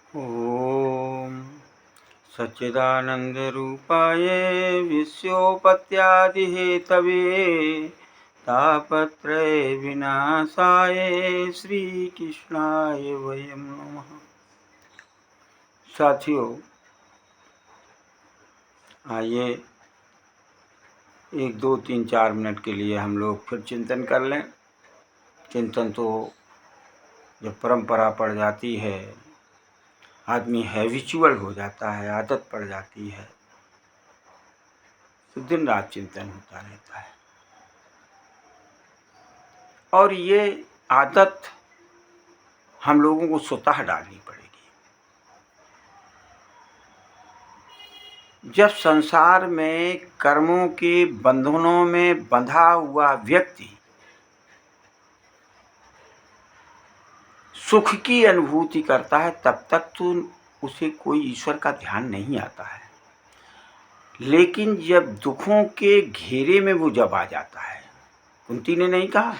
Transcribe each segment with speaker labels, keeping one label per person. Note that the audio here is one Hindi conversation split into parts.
Speaker 1: ॐ सच्चिदानन्दरूपाय विश्वोपत्यादिहेतवे तापत्रयविनाशाय श्रीकृष्णाय वयं नमः। साथियों, आइए 1 2 3 4 मिनट के लिए हम लोग फिर चिंतन कर लें। चिंतन तो जब परंपरा पड़ जाती है, आदमी हैबिचुअल हो जाता है, आदत पड़ जाती है, तो दिन रात चिंतन होता रहता है। और ये आदत हम लोगों को स्वतः डालनी पड़ेगी। जब संसार में कर्मों के बंधनों में बंधा हुआ व्यक्ति सुख की अनुभूति करता है, तब तक तो उसे कोई ईश्वर का ध्यान नहीं आता है। लेकिन जब दुखों के घेरे में वो जब आ जाता है, कुंती ने नहीं कहा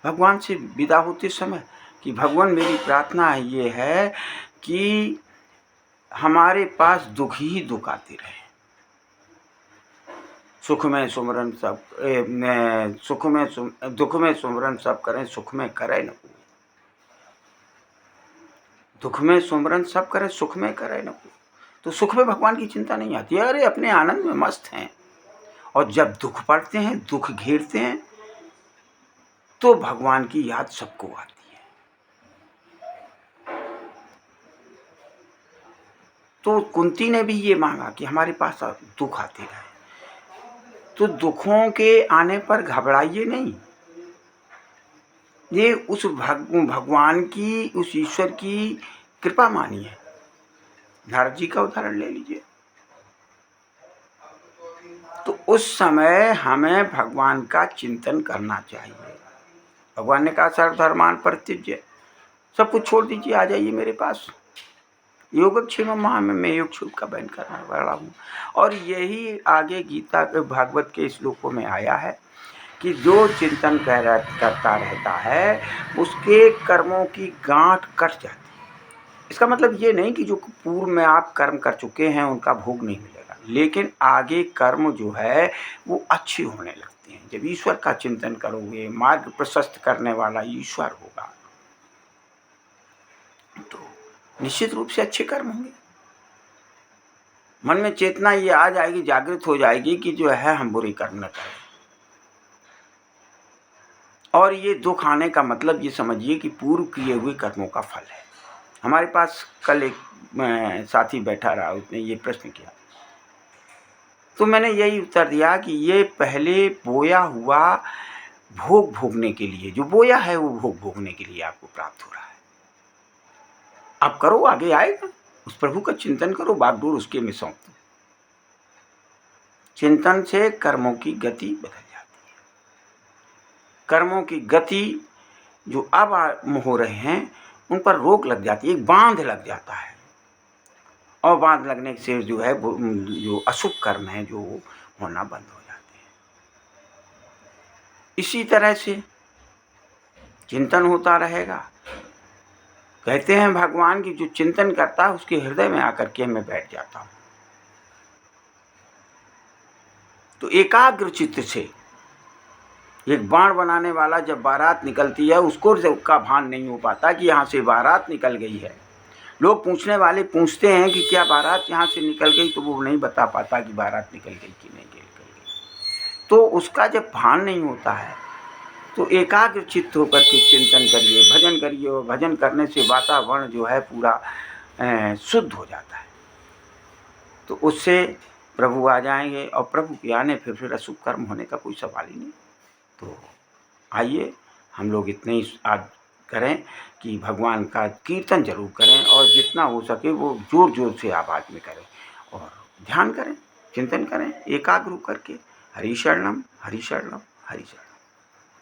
Speaker 1: भगवान से विदा होते समय कि भगवान मेरी प्रार्थना ये है कि हमारे पास दुख ही दुख आते रहे, सुख में सुमरन सब दुख में सुमरन सब करें, सुख में करे न कोई। दुख में सुमरन सब करें, सुख में करे न कोई। तो सुख में भगवान की चिंता नहीं आती है, अरे अपने आनंद में मस्त हैं। और जब दुख पड़ते हैं, दुख घेरते हैं, तो भगवान की याद सबको आती है। तो कुंती ने भी ये मांगा कि हमारे पास दुख आते रहे। तो दुखों के आने पर घबराइए नहीं, ये उस भगवान की, उस ईश्वर की कृपा मानिए। नारद जी का उदाहरण ले लीजिए। तो उस समय हमें भगवान का चिंतन करना चाहिए। भगवान ने कहा सर्वधर्मान् परित्यज्य, सब कुछ छोड़ दीजिए, आ जाइए मेरे पास। योगक्षेमं माहात्म्यं, मैं योगक्षेम का बयान करने वाला हूँ। और यही आगे गीता के भागवत के श्लोकों में आया है कि जो चिंतन करता रहता है उसके कर्मों की गांठ कट जाती है। इसका मतलब ये नहीं कि जो पूर्व में आप कर्म कर चुके हैं उनका भोग नहीं मिलेगा, लेकिन आगे कर्म जो है वो अच्छे होने लगते हैं। जब ईश्वर का चिंतन करोगे, मार्ग प्रशस्त करने वाला ईश्वर होगा, तो निश्चित रूप से अच्छे कर्म होंगे। मन में चेतना ये आ जाएगी, जागृत हो जाएगी कि जो है हम बुरे कर्म न करें। और ये दुख आने का मतलब ये समझिए कि पूर्व किए हुए कर्मों का फल है। हमारे पास कल एक साथी बैठा रहा, उसने ये प्रश्न किया, तो मैंने यही उत्तर दिया कि ये पहले बोया हुआ भोग भोगने के लिए, जो बोया है वो भोग भोगने के लिए आपको प्राप्त हो रहा है। आप करो, आगे आएगा। उस प्रभु का चिंतन करो, बागडोर उसके में सौंप दो। चिंतन से कर्मों की गति बदल जाती है। कर्मों की गति जो अब हो रहे हैं उन पर रोक लग जाती है, एक बांध लग जाता है। और बांध लगने से जो है जो अशुभ कर्म है जो होना बंद हो जाते हैं। इसी तरह से चिंतन होता रहेगा। कहते हैं भगवान की जो चिंतन करता है उसके हृदय में आकर के मैं बैठ जाता हूँ। तो एकाग्र चित्त से, एक बाण बनाने वाला जब बारात निकलती है उसको उसका भान नहीं हो पाता कि यहाँ से बारात निकल गई है। लोग पूछने वाले पूछते हैं कि क्या बारात यहाँ से निकल गई, तो वो नहीं बता पाता कि बारात निकल गई कि नहीं निकल गई। तो उसका जब भान नहीं होता है तो एकाग्र चित्त होकर के चिंतन करिए, भजन करिए। और भजन करने से वातावरण जो है पूरा शुद्ध हो जाता है। तो उससे प्रभु आ जाएंगे, और प्रभु के आने फिर अशुभ कर्म होने का कोई सवाल ही नहीं। तो आइए हम लोग इतने ही आज करें कि भगवान का कीर्तन जरूर करें, और जितना हो सके वो जोर जोर से आवाज़ में करें, और ध्यान करें, चिंतन करें एकाग्र होकर के। हरि शरणम, हरि शरणम, हरि शरणम।